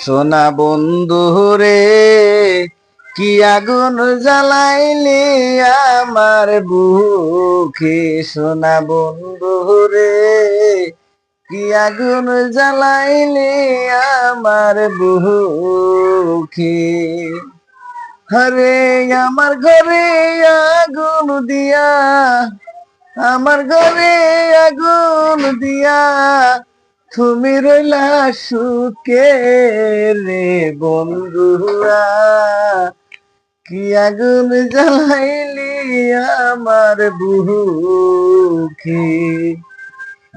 সোনা বন্ধু রে, কি আগুন জ্বালাইলি আমার বুকে। সোনা বন্ধু রে, কি আগুন জ্বালাইলি আমার বুকে। হরে আমার ঘরে আগুন দিয়া, আমার ঘরে আগুন দিয়া, তুমি রইলা সুখে রে বন্ধুরা। কি আগুন জ্বালাইলি আমার বুকে।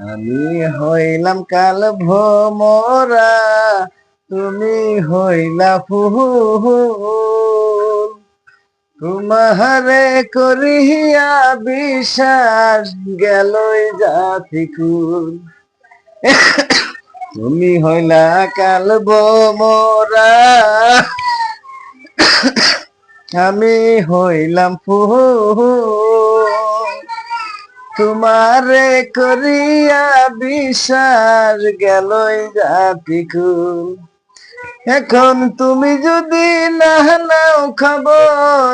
আমি হইলাম কাল ভমরা, তুমি হইলা ফুল। তোমারে করিয়া বিশ্বাস গেলই জাতি কুল। তুমি হইলা কাল ভমরা, আমি হইলাম ফুল। তোমারে করিয়া বিশ্বাস গেলই জাতি কুল। এখন তুমি যদি না নাও খবর,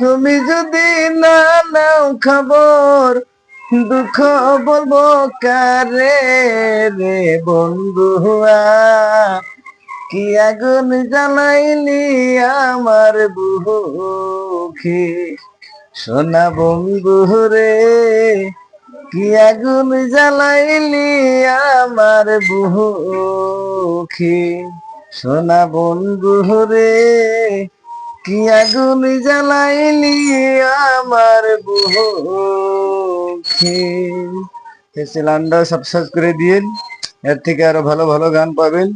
তুমি যদি না নাও খবর, দুঃখ বলবো কারে রে বন্ধুয়া। কি আগুন জ্বালাইলি আমার বুকে। সোনা বন্ধু রে, কি আগুন জ্বালাইলি আমার বুকে। সোনা বন্ধু রে, কি আগুন জ্বালাইলি আমার বুকে। চ্যানেলটা সাবস্ক্রাইব করে দিন, এর থেকে আরো ভালো ভালো গান পাবেন।